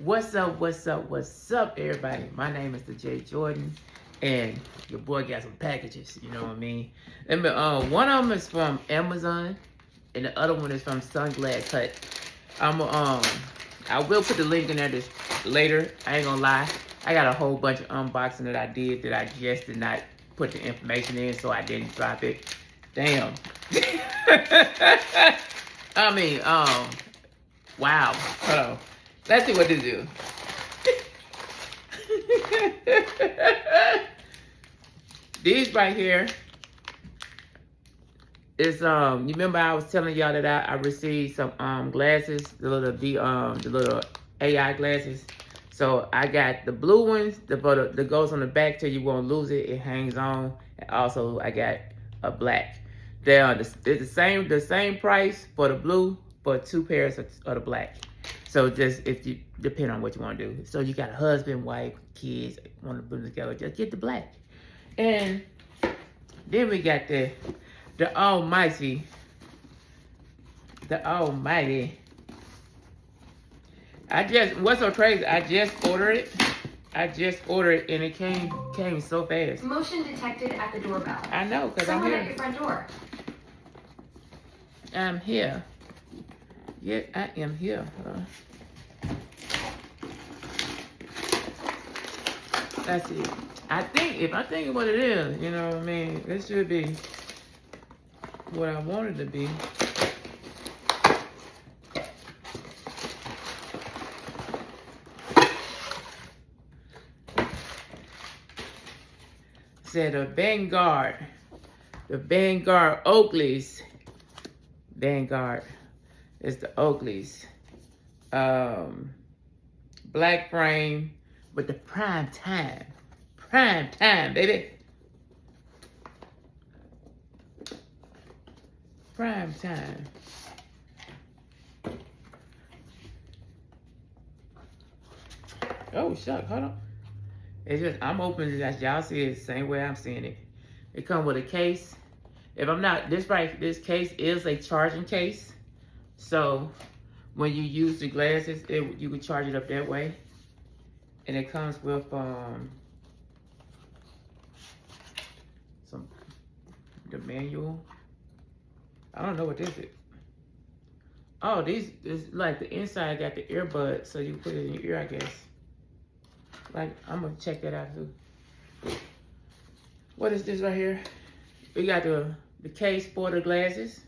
What's up, everybody? My name is the J Jordan, and your boy got some packages, you know what I mean? And one of them is from Amazon, and the other one is from Sunglass Hut. I will put the link in there later. I ain't gonna lie. I got a whole bunch of unboxing that I did that I just did not put the information in, so I didn't drop it. Damn. I mean, wow. Hold on. Let's see what this is. These right here is you remember I was telling y'all that I received some glasses, the little AI glasses. So I got the blue ones, that goes on the back till you won't lose it. It hangs on. And also I got a black. It's the same price for the blue, for 2 pairs of the black. So just if you depend on what you want to do. So you got a husband, wife, kids, want to put them together, just get the black. And then we got the almighty. What's so crazy? I just ordered it and it came so fast. Motion detected at the doorbell. I know, because I'm here. Someone at your front door. I'm here. Yeah, I am here. That's it. If I think of what it is, you know what I mean? It should be what I want it to be. Said the Vanguard Oakleys. Vanguard is the Oakleys. Black frame with the prime time, baby. Prime time. Oh, shuck, hold on. It's just, I'm opening it as y'all see it the same way I'm seeing it. It comes with a case. If I'm not, this case is a charging case. So when you use the glasses, you can charge it up that way. And it comes with the manual. I don't know what this is. Oh, these is like the inside got the earbud, so you put it in your ear, I guess. Like, I'm gonna check that out too. What is this right here? We got the case for the glasses.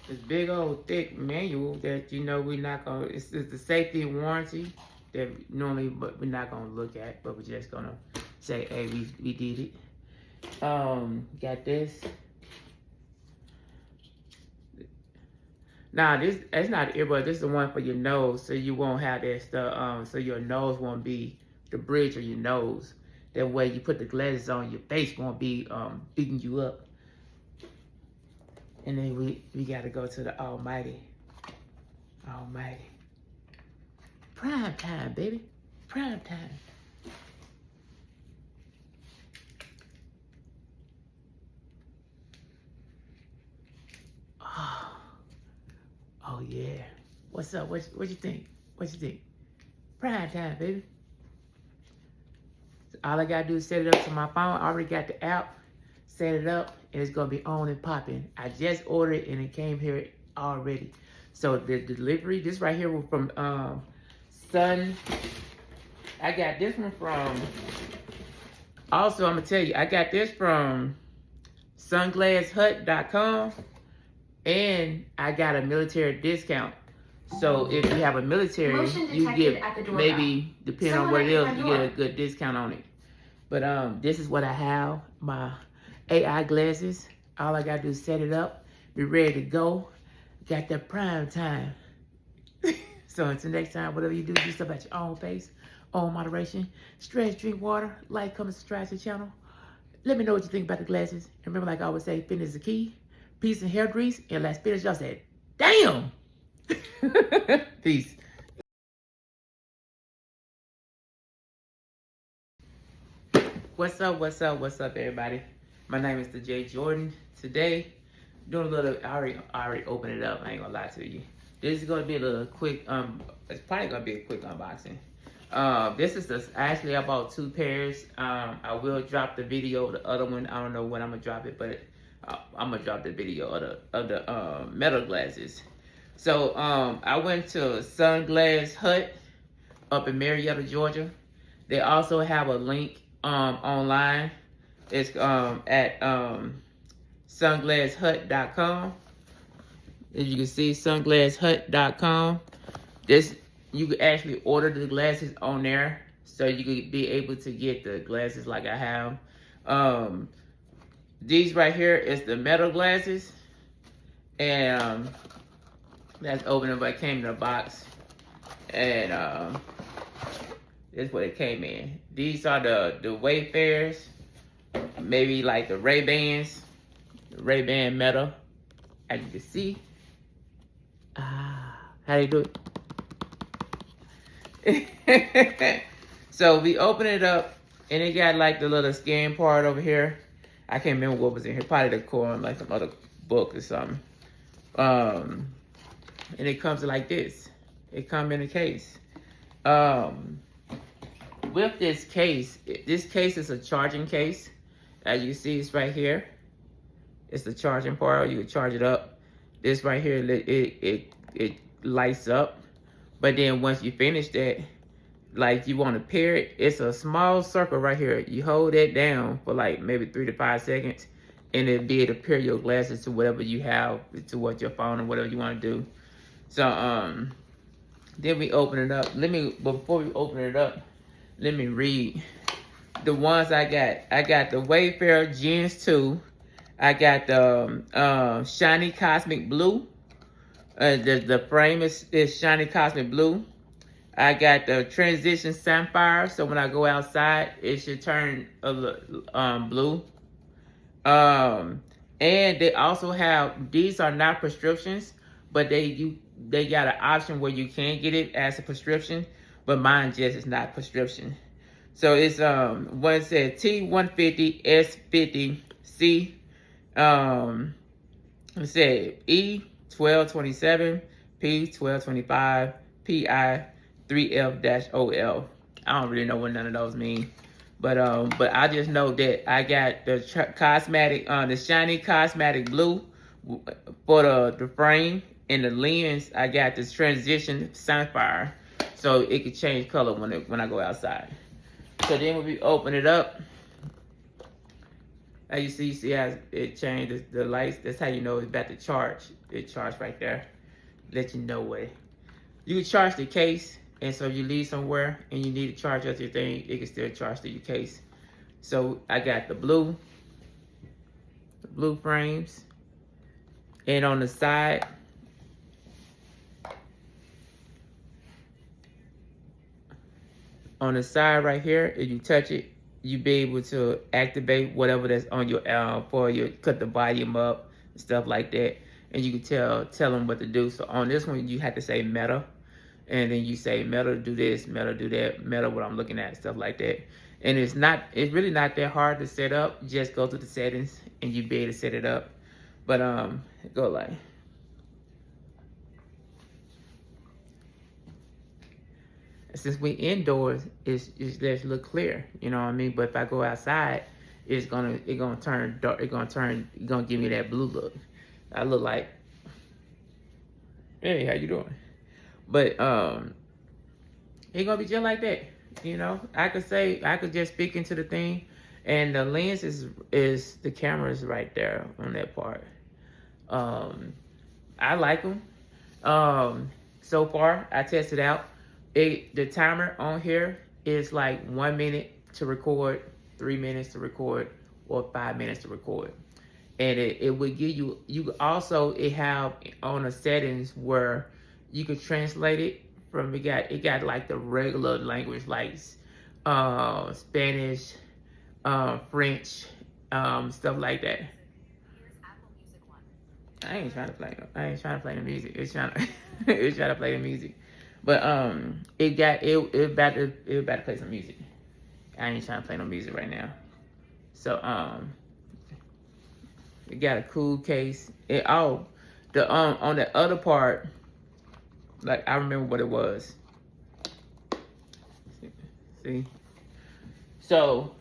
This big old thick manual that we're not gonna, it's the safety and warranty that normally but we're not gonna look at, but we're just gonna say, hey, we did it. Got this. Now that's not the earbud, this is the one for your nose, so you won't have that stuff, so your nose won't be the bridge of your nose. That way you put the glasses on, your face won't be beating you up. And then we gotta go to the almighty. Prime time, baby. Prime time. Oh yeah. What's up? What you think? What you think? Prime time, baby. So all I gotta do is set it up to my phone. I already got the app. Set it up and it's gonna be on and popping. I just ordered it and it came here already. So the delivery, this right here was from I got this one from, also I'm gonna tell you, I got this from sunglasshut.com and I got a military discount. So if you have a military, you get maybe, depending on what it is, you get a good discount on it. But this is what I have, my AI glasses. All I gotta do is set it up, be ready to go. Got that prime time. So until next time, whatever you do stuff at your own pace, own moderation. Stretch, drink water, like, comment, subscribe to the channel. Let me know what you think about the glasses. And remember, like I always say, fitness is the key. Peace and hair grease. And last finish, y'all said, damn. Peace. What's up, everybody? My name is the J Jordan. Today, doing a little, I already opened it up. I ain't gonna lie to you. This is gonna be a little quick. It's probably gonna be a quick unboxing. This is actually I bought 2 pairs. I will drop the video. The other one, I don't know when I'm gonna drop it, but I'm gonna drop the video of the metal glasses. So I went to Sunglass Hut up in Marietta, Georgia. They also have a link online. It's at sunglasshut.com. As you can see, sunglasshut.com. This, you can actually order the glasses on there, so you could be able to get the glasses like I have. These right here is the metal glasses, and that's open. But it came in a box, and that's what it came in. These are the Wayfarers, maybe like the Ray-Bans, the Ray-Ban metal, as you can see. How do you do it? So we open it up, and it got like the little scan part over here. I can't remember what was in here. Probably the coin, like some other book or something. And it comes like this. It comes in a case. With this case is a charging case. As you see, it's right here. It's the charging part. You can charge it up. This right here, it lights up. But then once you finish that, like you want to pair it, it's a small circle right here. You hold that down for like maybe 3 to 5 seconds, and it'll be able to pair your glasses to whatever you have, to what your phone or whatever you want to do. So then we open it up. Before we open it up, let me read the ones I got. I got the Wayfarer Gens 2. I got the Shiny Cosmic Blue. The frame is Shiny Cosmic Blue. I got the Transition Sapphire, so when I go outside, it should turn blue. And they also have, these are not prescriptions, but they got an option where you can get it as a prescription, but mine just is not prescription. So it's one said T150 S50C. It said E1227 P1225 PI 3F-OL. I don't really know what none of those mean, but I just know that I got the the Shiny Cosmetic Blue for the frame, and the lens I got this Transition Sapphire, so it could change color when I go outside. So then when we open it up, as you see how it changed the lights. That's how you know it's about to charge. It charged right there. Let you know what. You can charge the case, and so if you leave somewhere and you need to charge up your thing, it can still charge to your case. So I got the blue frames, and on the side, right here, if you touch it, you be able to activate whatever that's on your cut the volume up and stuff like that, and you can tell them what to do. So on this one, you have to say meta, and then you say meta do this, meta do that, meta what I'm looking at, stuff like that. And it's really not that hard to set up. Just go to the settings and you be able to set it up. But go like. Since we indoors, it's just look clear, you know what I mean? But if I go outside, it's gonna turn dark. It's gonna give me that blue look. I look like, hey, how you doing? But it's gonna be just like that, you know. I could just speak into the thing, and the lens is the camera is right there on that part. I like them. So far, I tested out. The timer on here is like 1 minute to record, 3 minutes to record, or 5 minutes to record. And it would give you, it have on the settings where you could translate it from, it got like the regular language, like Spanish, French, stuff like that. I ain't trying to play the music. It's trying to play the music. But it about to play some music. I ain't trying to play no music right now. So it got a cool case. On the other part, Like, I remember what it was. See? So,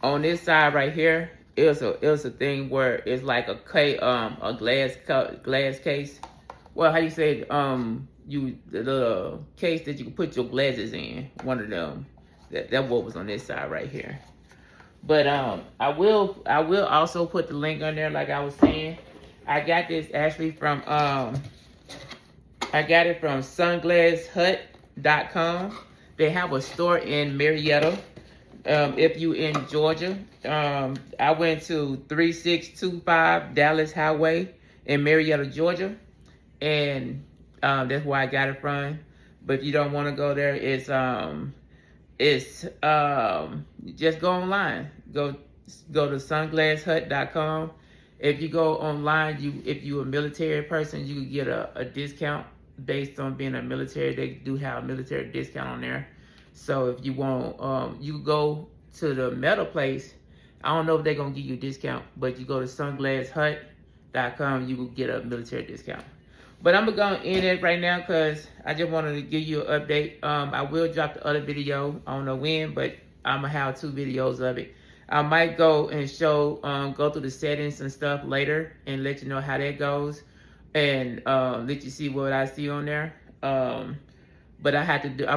on this side right here, it was a thing where it's like a glass case. Well, how you say the case that you can put your glasses in. One of them. That what was on this side right here. But I will also put the link on there, like I was saying. I got this actually from sunglasshut.com. They have a store in Marietta. If you in Georgia, I went to 3625 Dallas Highway in Marietta, Georgia, and that's where I got it from. But if you don't want to go there, it's just go online. Go to sunglasshut.com. If you go online, if you're a military person, you can get a discount based on being a military. They do have a military discount on there. So if you want, you go to the metal place. I don't know if they're gonna give you a discount, but you go to sunglasshut.com, you will get a military discount. But I'm gonna end it right now because I just wanted to give you an update. I will drop the other video. I don't know when, but I'm gonna have 2 videos of it. I might go and go through the settings and stuff later and let you know how that goes, and let you see what I see on there. But I'm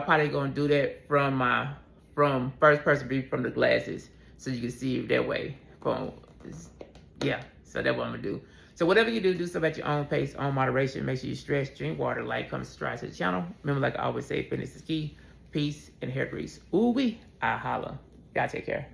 probably gonna do that from first person view from the glasses, so you can see it that way. Yeah, so that's what I'm gonna do. So whatever you do stuff at your own pace, own moderation. Make sure you stretch, drink water, like, comment, subscribe to the channel. Remember, like I always say, fitness is key. Peace and hair grease. Ooh wee, I holla. Y'all take care.